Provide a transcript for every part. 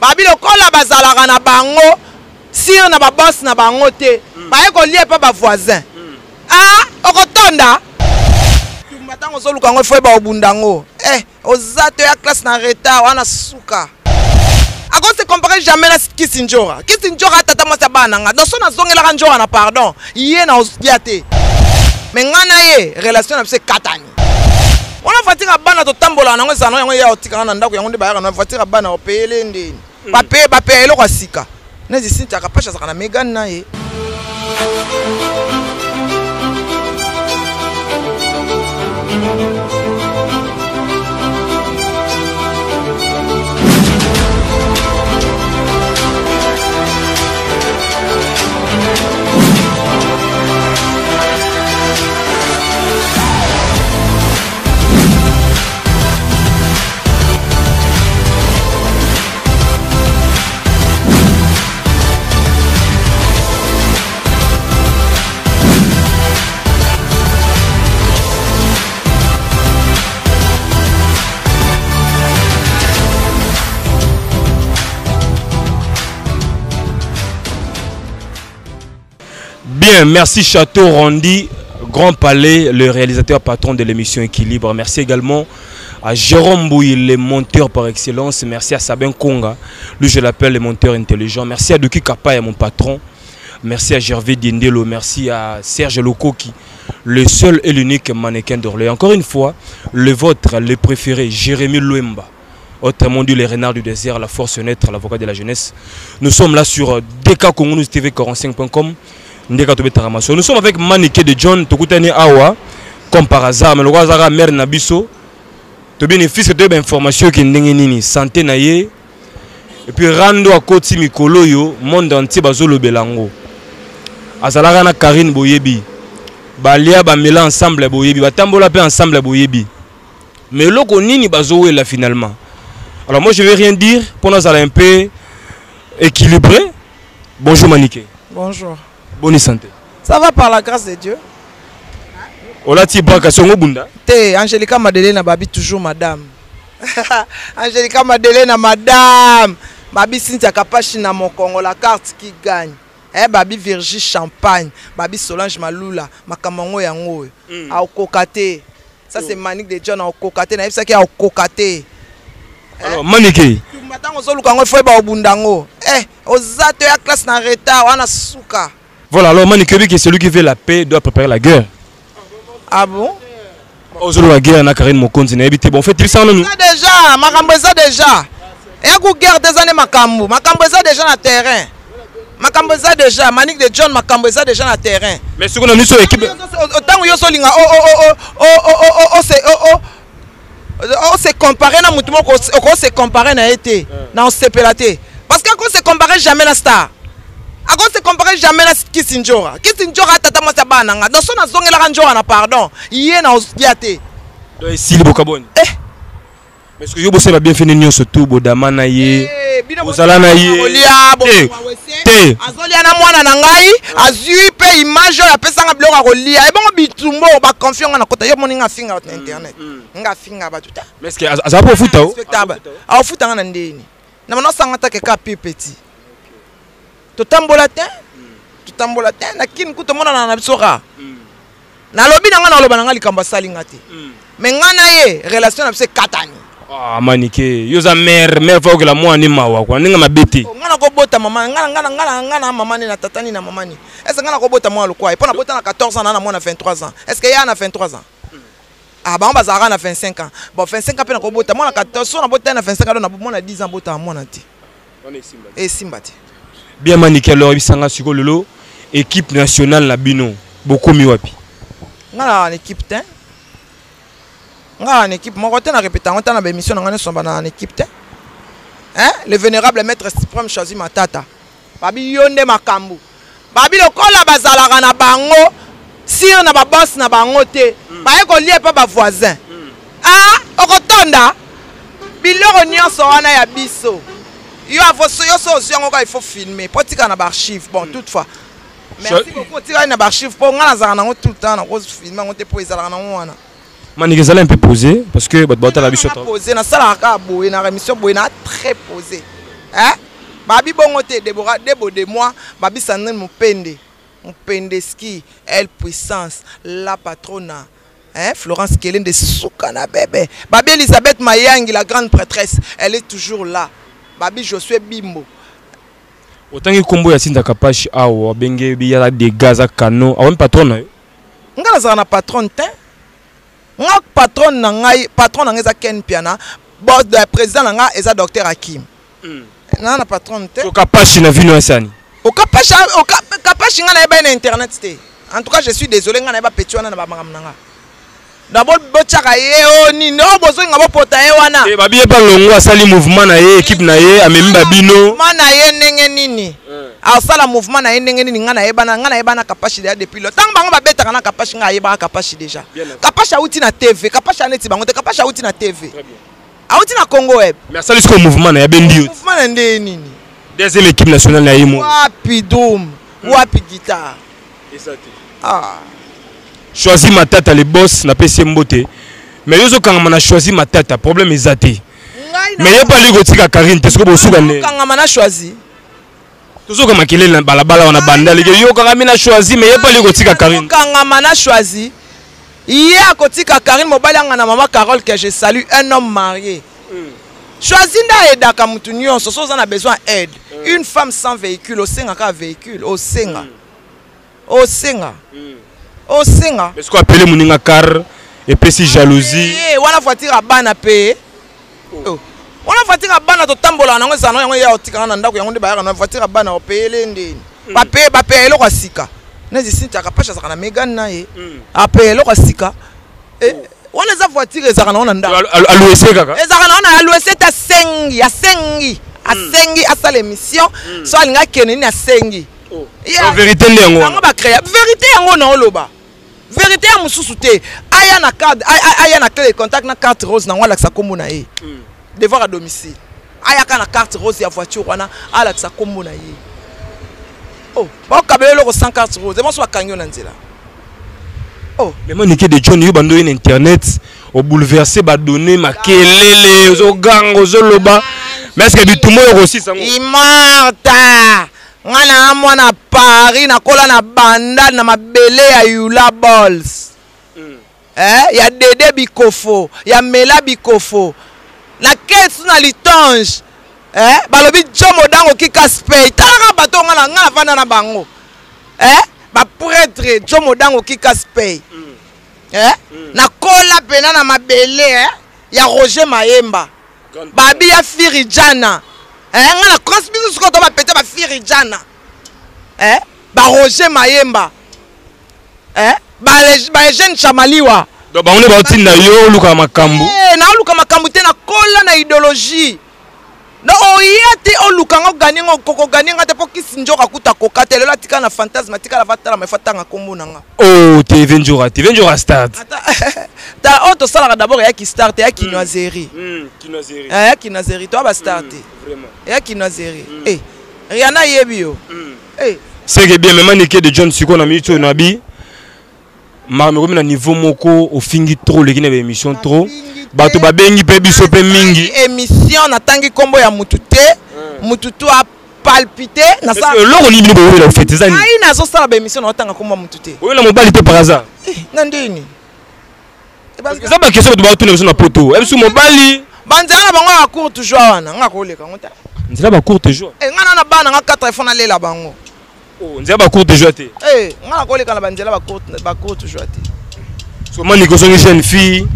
babi lokola bazalaka na bango sir na ba boss na bango te baye ko lié pa ba voisin okotonda matango zo lukango foi ba obundango ozato ya classe na retard wana suka ako se comparer jamais na Kisinjora tata mo sabananga donc so na zongela ka njora na pardon yé na osiate mais ngana ye relation na se katani wana fatika bana to tambola nango zano yango ya otika na ndako yango nde bayaka na fatika bana opele ndeni bape eloko sika nezi sinta kapasha saka na Megan na ye. Bien, merci Château Rondi, Grand Palais, le réalisateur patron de l'émission Équilibre. Merci également à Jérôme Bouy, le monteur par excellence. Merci à Sabin Konga, lui je l'appelle le monteur intelligent. Merci à Duki Kapaya, mon patron. Merci à Gervais Diendelo. Merci à Serge Lokoki, le seul et l'unique mannequin d'Orléans. Encore une fois, le vôtre, le préféré, Jérémy Louemba. Autrement dit, les renards du désert, la force naître, l'avocat de la jeunesse. Nous sommes là sur DKCongoNewsTV45.com. Nous sommes avec Maniké de John, Tokutani Awa, comme par hasard, mais le Wazara mère Nabiso, tu bénéficies de l'information qui est santé naïe, et puis rando à Koti Mikoloyo, monde entier bazolo belango. Azalara na Karine Boyebi, Balia Bamela ensemble Boyebi, Batambola pe ensemble Boyebi. Mais loko nini bazo là finalement. Alors moi je vais rien dire, pour nous aller un peu équilibré. Bonjour Maniké. Bonjour. Bonne santé. Ça va par la grâce de Dieu. Olati Baka Songo Bunda. Te Angelica Madeleine Babi toujours madame. Angelica Madeleine madame. Babi Cynthia Kapashi na Mokongo la carte qui gagne. Babi Virgie Champagne, Babi Solange Malula, Makamango yango. A kokate. Ça c'est Manique de John a kokate na ça qui a kokate. Alors Maniké. Matango zo lukango foi ba obundango. Ozato ya classe na retard wana suka. Voilà, alors Maniké qui est celui qui fait la paix doit préparer la guerre. Ah bon? Ozolo la guerre na Karine Mokonzi na habité bon fait il ça nous. Déjà, makambo ça déjà. Et ku guerre des années makambo ça déjà na terrain. Makambo ça déjà, Manique de John makambo ça déjà na terrain. Mais ce qu'on a mis sur l'équipe autant yo so linga c'est comparé na mutumo ko se comparer na été na on sepelate parce que on se comparer jamais na star. Ako se comparer jamais na Kisinjora tata mo sabananga donc so na zongela ka njora na pardon yé na osiate donc ici le bokaboni mais ce que yo bosse va bien finir nyo surtout bodama na ye ozala na ye te azolia na mwana na ngai azui pe image ya pesanga biloko akolia e bongo bitumbo ba confiance na kota yo moninga finga na internet nga finga ba tuta mais est-ce que aza po futa o a futa na ndeni na mano sanga ta ke ka petit totambola te na kin kuto mona na bisoka na lobi na nga na loba na nga likambo salinga te mais nga na ye relation na se katani. Ah Maniké yoza mère faut que la moi ni mawa kwa ninga mabeti ngana ko bota mama ngana mama ni na tatani na mama ni est-ce ngana ko bota moi lokwa ipona bota na 14 ans na moi na 23 ans est-ce que ya na 23 ans ah ba on bazara na 25 ans bon 25 ans pe na ko bota moi na 14 ans na bota na 25 ans na moi na 10 ans bota moi na ti et simbati bien Maniké alors bisanga siko lolo équipe nationale la bino beaucoup mi wapi ngana équipe te en équipe, mon côté, on a répété, on a une émission, on a une équipe. Le vénérable maître suprême choisi ma tata. Babi yonde makambu. Babi le kola bazala na bango, sir na ba boss na bango te. Baye ko lié pa ba voisin. Okotonda. Biloko nyonso wana ya biso. Yo avoso yo so il faut filmer. Potika na ba archive. Bon, toutefois. Merci beaucoup. Tika na ba archive pour ngana za na tout le temps na ko filmer on te po ezala na wana. Maniké zala un peu posé parce que la bicho posé na sala ka boye na émission boye na très posé hein babi bongote Deborah Debo de moi babi Sandrine Mupende ski elle puissance la patrona hein Florence Kellen de Soukana bébé babi Elisabeth Mayangi la grande prêtresse elle est toujours là babi Josué Bimbo autant que combo ya Sinda Kapashi awa benge biya de gaza kano awon patrona ngala za na patron te nga patron na ngai patron na ngeza Ken Piana boss de président na nga eza docteur Hakim na patron te so Kapashi na vino esani o Kapashi nga na eba na internet te en tout cas je suis désolé nga na eba petiwana na ba mangam nanga d'abord bochaka ye ni no bozo nga bopota ye wana e babi pa longo asali mouvement na ye équipe na ye amemi babino mana ye ndenge nini asala mouvement na ye ndenge nini nga na eba na Kapashi depuis le temps bango babetaka na Kapashi nga yeba Kapashi déjà Kapashi auti na TV Kapashi aneti bango te Kapashi auti na TV auti na Congo web mais asali ko mouvement na ya bendio mouvement na ndenge nini deuxième équipe nationale na yimo wapi dom wapi guitare choisi Matata les boss na pesi mbote mais yozo kangama na choisi Matata problème ezate mais y'a pas ligo tika Karine te soko bosuka ne kangama na choisi tozo kama kelele na balabala wana banda lege yo kangama na choisi mais y'a pas ligo tika Karine kangama na choisi hier kotika Karine mobali anga na maman Carole que je salue un homme marié choisi nda edaka mutu nyonso so na besoin aide une femme sans véhicule osenga ka véhicule osenga mais ce qu'on appelle muninga car et puis si jalousie wana voiture abana pe wana voiture abana to tambola nango zano yango ya otika na ndako yango nde bayaka na voiture abana opele ndeni bape eloko asika nezi sinta Kapashi zakana Megan na ye ape eloko asika wana za voiture ezaka na ndako alouese kaka ezaka na alouese ta sengi asengi asala émission so alinga kene ni asengi en vérité ndengo yango ba créer vérité yango na oloba vérité ya mususu te aya na carte aya na clé de contact na carte rose na wala sa kombo na ye devoir à domicile aya ka na carte rose ya voiture wana ala sa kombo na ye ba kabelo ko sans carte rose bon so bakanyo na nzela mais moi niké de John yo bando internet au bouleverser ba donner makelele zo gango zo loba mais est-ce que bitumo yo aussi sango imarta ngana mwana Paris na kola na banda na mabele ya Yula Balls ya Dede Bikofo ya Mela Bikofo na kesu na litonge balobi Jomo dango kika spay tala bato ngana vanda na bango ba prêtre Jomo dango kika spay na kola pena na mabele ya Roger Mayemba babi ya Firijana ngana cross business ko to ba pete ba Firijana ba Roger Mayemba ba jeune Chamaliwa donc ba on ba tinda yo luka makambu na luka makambu te na kola na idéologie na oyete oluka ngo gagner ngo koko gagner ngate po kisinjoka kuta kokatelo la tika na fantasme tika la vatala me fatanga kombo nanga TV Njora start ta auto sala d'abord ya ki start ya ki noiserie ya ki noiserie toi ba start vraiment ya ki noiserie Rihanna yebio c'est que bien même niké de John Siko na mito na bi mais na niveau moko au fingi trop le kine émission trop bato babengi pe biso pe mingi émission na tangi kombo ya mututé mututu a palpité na ça loko ni bino bo la fête zani ai na zo sala ba émission na tanga kombo mututé oyo na mobali te par hasard na ndini ça ba question de bato na biso na poto e biso mobali banzela na bango ya courte joie wana nga ko leka ngota nzela ba courte joie ngana na bana nga 4 iPhone lela bango nzela ba courte joie te nga ko leka na banzela ba courte joie te so mani ko songi jeune fille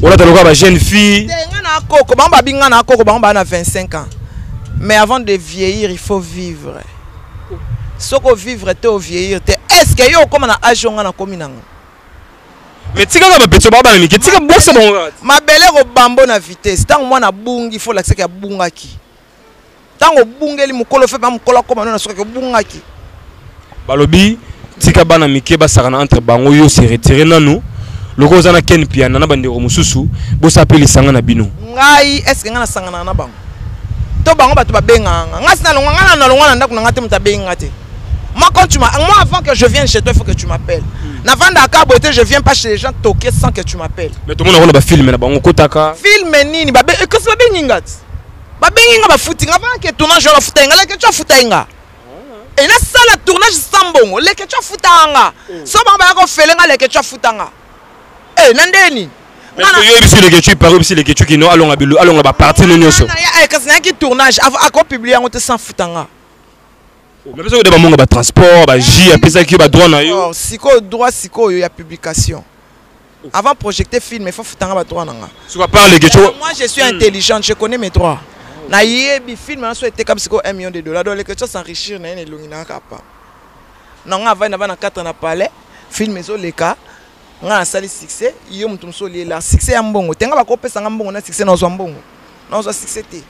wala taloka ba jeune fille ngana koko bango babinga na koko bango ba na 25 ans mais avant de vieillir il faut vivre soko vivre te au vieillir te est-ce que yo comme na âge nga na komi nanga mais tika ka ba petso ba ba miki tika boxe bon mabele ko bambo na vitesse tango mwana bungi faut l'accès ya bungaki tango bungeli mukolo fe ba mukolo koma na soka bungaki balobi tika bana mike ba sakana entre bango yo se retirer nanu loko zana Ken Piana na bandeko mususu bo sapeli sanga na bino ngai est-ce que ngana sangana na bango to bango batu ba benga ngasi na longa na longa na ndako ngate mutabenga te moi quand tu moi avant que je vienne chez toi il faut que tu m'appelles na vanda ka boté je viens pas chez les gens toquer sans que tu m'appelles mais tout le monde a ba film na bango kotaka film nini ba que ça ba benga babenginga bafutinga avant que tournage la futenga leke tu futenga et na sala tournage sambongo leke tu futanga so bamba ko felenga leke tu futanga nandeni mais que yo biso leke tu par biso leke tu kino alonga bilu alonga ba partie no nyoso kasi na ki tournage ako publier ngo te sans futanga mais parce que de monga ba transport ba J apesa ki ba droit na yo siko droit siko yo ya publication. Avant de projeter film, il faut foutre un droit. Moi, je suis intelligente, je connais mes droits. Na yebi film, on souhaite comme $1 million. Donc les questions s'enrichir na ne longina kapa. Non, avant na 4 na palais, film ezo leka, nga sali succès, yo mutum so la succès ya mbongo. Tenga ba ko pesa mbongo na succès na zo mbongo. Na zo succès te.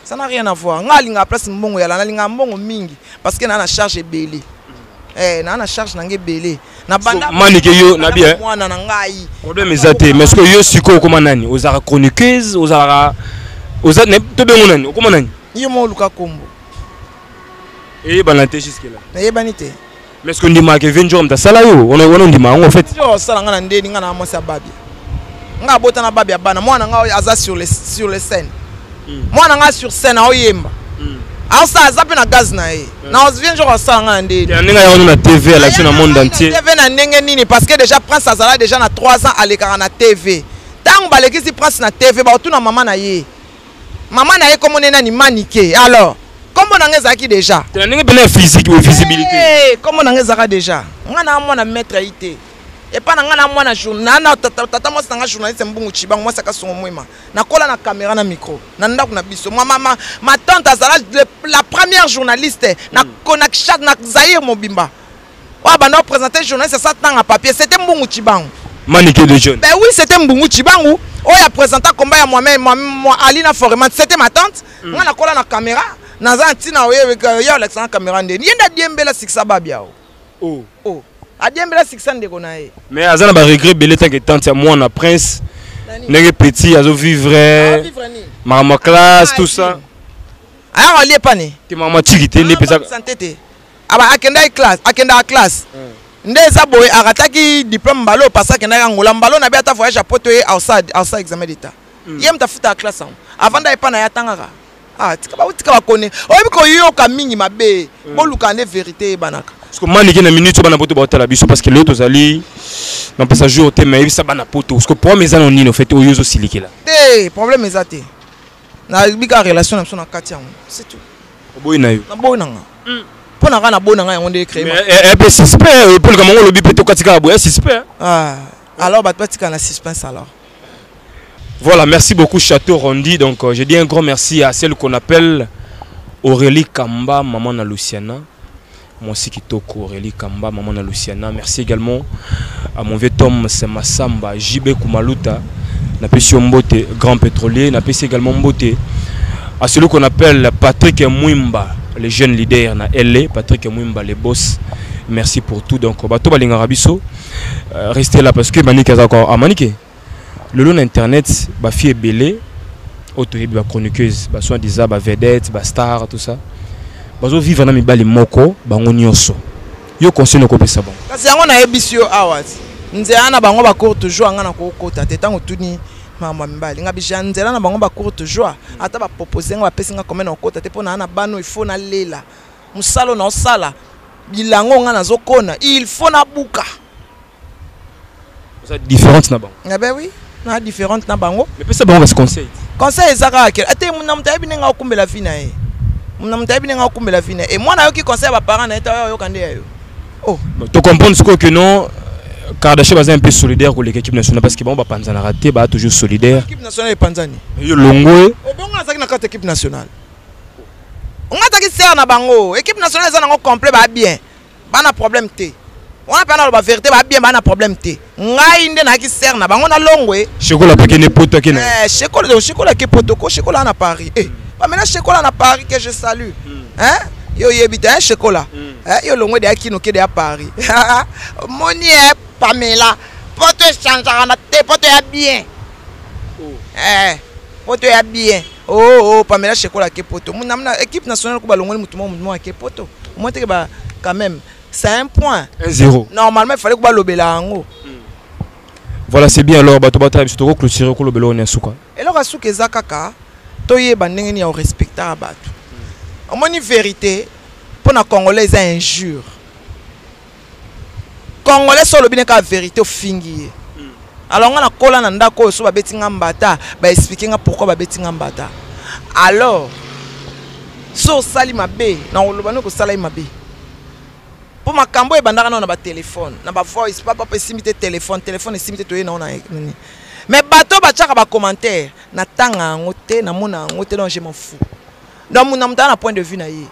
Ça n'a rien à voir. Nga linga place mbongo ya la linga mbongo mingi parce que na na charge belé. Na charge nange belé. Na banda manike yo na bien mwana na ngai problème ezate mais est-ce que yo siko koma nani ozara chroniqueuse ozara ne to bengo nani koma nani yo mo luka kombo banate jusque là banité mais est-ce que ndima ke venjo mta sala yo on ndima en fait yo sala ngana ndeni ngana amosa babi nga bota na babi ya bana mwana nga aza sur les scènes mwana nga sur scène oyemba ça zappe na gaz na e na on vient genre ça ngana ndeni ninga ya na TV à l'action dans le monde entier TV na ndenge nini parce que déjà Prince Azala déjà na 3 ans à l'écart na TV tant baleki si Prince na TV ba tout na maman na ye comme on est ni maniqué alors comme on ngeza ki déjà ndenge bena physique ou visibilité comme on ngeza déjà ngana mwana maître IT et pas ngana mwana journal tata mo sanga journaliste mbungu chibang moi saka songo mwema na kola na caméra na micro na ndako na biso ma tante Azala la première journaliste na Konakshad na Zaire Mobimba wa bana présenter journaliste ça tant à papier c'était mbungu chibang maniqué de jeune ben oui c'était mbungu chibangu a présenté combat à moi Alina Foreman c'était ma tante ngana kola na caméra na za ntina avec yo la caméra ndeni yenda diembela siksa babia oh adiembela siksa ndeko na ye mais azana ba regret belé tant que tante moi na prince nenge petit azo vivre maman classe tout ça alors ali pas ni que maman tigité ne pesa santé aba akenda classe ndeza boy arataki diplôme mbalo parce que na ngola mbalo na biata voyage à poto et outside examen d'état yem ta futa classe avant d'aller pas na yatangaka tika ba kone oyebi ko yo ka mingi mabe boluka ne vérité banaka parce que maniki na minute bana poto ba tala biso parce que l'autre zali na pesa jour te mais ça bana poto parce que pour mes anos nino fait o yozo silikela problème ezate na bika relation na so na katia c'est tout boy na yo na boy nanga pour na kana bona nga on créer mais suspect pour le gamongo lobi peto katika boy suspect alors bat patika na suspense alors. Voilà, merci beaucoup Château Rondi. Donc je dis un grand merci à celle qu'on appelle Aurélie Kamba, maman na Luciana. Moi aussi qui toque Aurélie Kamba, maman na Luciana. Merci également à mon vieux Tom Semasamba, JB Kumaluta, Napesi Mbote, grand pétrolier. Napesi également Mbote à celui qu'on appelle Patrick Mwimba, le jeune leader na LA, Patrick Mwimba, les boss. Merci pour tout. Donc bato balinga rabiso, restez là parce que Manique est encore à Manique. Le long internet, ba fille belé, autorité ba chroniqueuse, ba soin disant ba vedette, ba star tout ça. Bazo vivre na mibali moko, bango nyonso. Yo conseil no kopesa bon. Kasi yango na ebisio awat. Nzela na bango ba court toujours ngana ko kota tetango tuni mama mibali. Ngabija nzela na bango ba court toujours. Ata ba proposer nga pesa nga comme na kota te pona na bano il faut na lela. Musalo na osala. Bilango ngana zokona, il faut na buka. Ça différente na bango. Ah ben oui. Na différente na bango mais pesa bango ba conseil ezaka ke ate muna mutayebi nenga okumbela fina e muna mutayebi nenga okumbela fina e mwana yo ki conseil ba parents na eta yo kande yo to comprendre ce que non Kardashian baza un peu solidaire pour l'équipe nationale parce que bon ba panzana raté ba toujours solidaire l'équipe nationale est panzani yo longo bonga azaki na carte équipe nationale on ataki ser na bango équipe nationale za nango complet ba bien ba na problème té on a pas la vérité ba bien ba na problème té ngai nde na ki ser na bango na longwe chocolat pa kene poto kene chocolat ke poto ko chocolat na Paris ba maintenant chocolat na Paris que je salue yo yebita chocolat yo longwe de akino ke de à Paris moni Pamela poto changera na té poto ya bien poto ya bien Pamela chocolat ke poto muna équipe nationale ko ba longwe mutu mo ke poto moi te ba quand même. C'est un point. 1-0. Normalement, il fallait que le Belango. Voilà, c'est bien alors. Bato bata, surtout clôturer ko le Belo ne suka. Et alors, Asuke Zakaka, toyeba ndenge ni ya respecter bato. Omoni vérité pour na Congolais est injure. Congolais solo bien ka vérité au fingi. Alors on a kola na ndako so ba betinga mbata, ba expliquer nga pourquoi ba betinga mbata. Alors so sali mabe na olobano ko sala mabe. Pour ma cambo e bandaka na ba téléphone, na ba voice papa pe simité téléphone simité toye na ona. Mais bato ba tchaka ba commentaire na tanga ngote na mona ngote donc je m'en fous. Donc mon amta na point de vue na ye.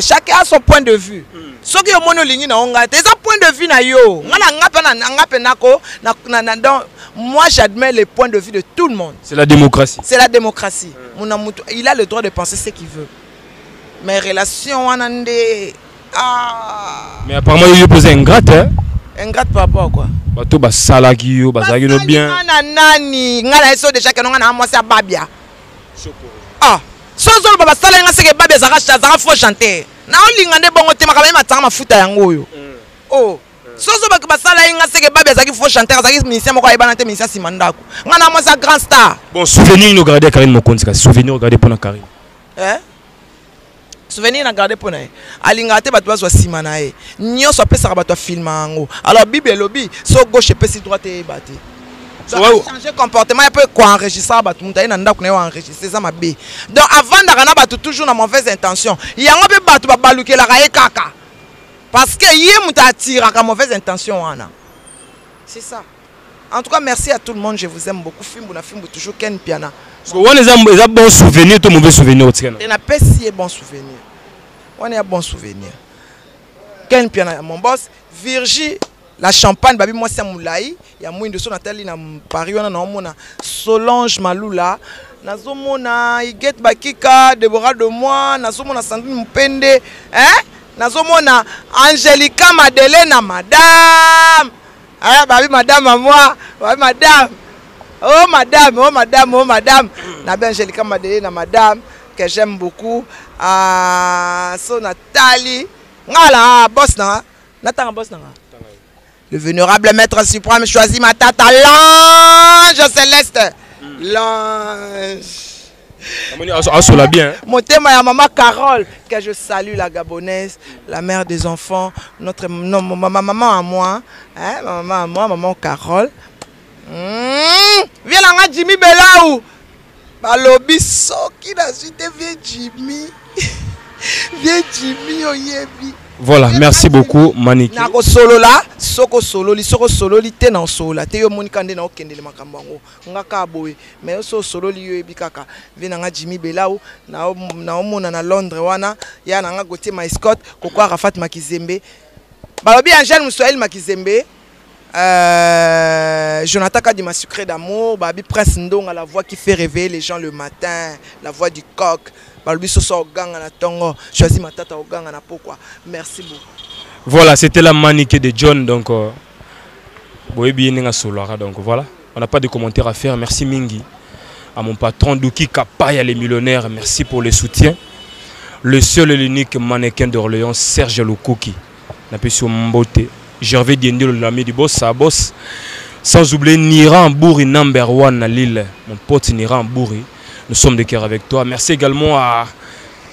Chacun a son point de vue. Ce qui est mon ligne na onga, c'est un point de vue na yo. Donc moi j'admets les points de vue de tout le monde. C'est la démocratie. C'est la démocratie. Il a le droit de penser ce qu'il veut. Mais relations anande Mais apparemment il pose ingrate hein. Ingrate par rapport à quoi? Bato ba salaki yo, ba salaki no bien. Nani, ngala eso déjà que ngana moi c'est babia. Ah. Sozo baba sala nga seke babia zaka faux chanter. Na olingande bongo te makaba matanga mafuta yango yo. Oh. Sozo baba sala nga seke babia zaki faux chanter, zaki musicien moko ayebana te musicien simandako. Ngana moi ça grand star. Bon, souvenir nous garder Karine Mokonzi, souvenir regarder pour na Karine. Souvenir na garder pour na. Alinga te bato bazo simana e. Nyo so pesa bato filma ngo. Alors Bible lobby, so gauche pesi droite e bate. Changer comportement, il peut enregistrer bato mutaye na ndako na enregistrer ça mabe. Donc avant d'arana bato toujours na mauvaise intention. Yango be bato ba balukela ka e kaka. Parce que yé muta atira ka mauvaise intention wana. C'est ça. En tout cas, merci à tout le monde, je vous aime beaucoup. Fimbu na fimbu toujours Ken Piana. On a bon souvenir, tout mauvais souvenir au Tigana. On a pas si bon souvenir. On a bon souvenir. Ken Piana, mon boss, Virgie, la champagne, babi moi c'est moulaï. Il y a moins de son Nathalie na Paris, on a mona Solange Malula. Nazomona Iget Bakika, Deborah de moi, Nazomona Sandrine Mpende, hein? Nazomona Angelica Madeleine, madame. Ah, babi madame à moi, babi madame. Oh madame, oh madame, oh madame. Nabi Angelica Madeleine, madame, que j'aime beaucoup. Ah, so Nathalie. Ngala, boss na. Nathan boss na. Le vénérable maître suprême choisit ma tata l'ange céleste. L'ange. Mon thème est à maman Carole, que je salue, la gabonaise, la mère des enfants, notre ma maman à moi, hein, ma maman à moi, maman Carole. Viens là, Jimmy Belaou. Balobi soki na suite viens Jimmy. Viens Jimmy oyebi. Voilà, merci beaucoup Maniki. Nako solo là, soko solo li te na solo te yo monika nde na okendele makambo ngo ngaka boye mais so solo li yo ebikaka vina nga Jimmy Belaou na omona na Londres wana ya na nga Gauthier Maiscott kokwa Rafat Makizembe balobi Angel Moussoel Makizembe Jonathan Kadima Sucré d'amour babi Prince Ndonga la voix qui fait réveiller les gens le matin, la voix du coq. Merci beaucoup. Voilà, c'était la manique de John. Donc, voilà, on n'a pas de commentaires à faire. Merci Mingi. À mon patron Douki Kapaya, les millionnaires, merci pour le soutien. Le seul et l'unique mannequin d'Orléans, Serge Loukouki. Gervais Diendé, l'ami du boss, sa boss. Sans oublier Niran Bouri, number one à Lille. Mon pote Niran Bouri. Nous sommes de cœur avec toi. Merci également à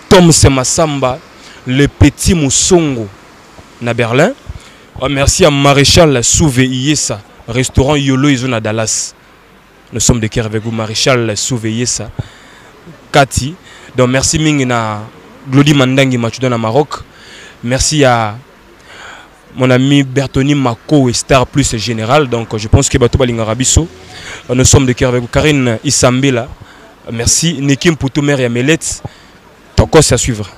Tom Semasamba, le petit Moussongo na Berlin. Merci à Maréchal Souvé Yessa, restaurant Yolo Izona Dallas. Nous sommes de cœur avec vous, Maréchal Souvé Yessa. Cathy. Donc merci Mingina Glody Mandangi Machudan à Maroc. Merci à mon ami Bertoni Mako et Star Plus Général. Donc je pense que Bato Balinga Rabiso. Nous sommes de cœur avec vous. Karine Isambela. Merci. Nekim Poutou Mère Yamelet. Ton cours à suivre.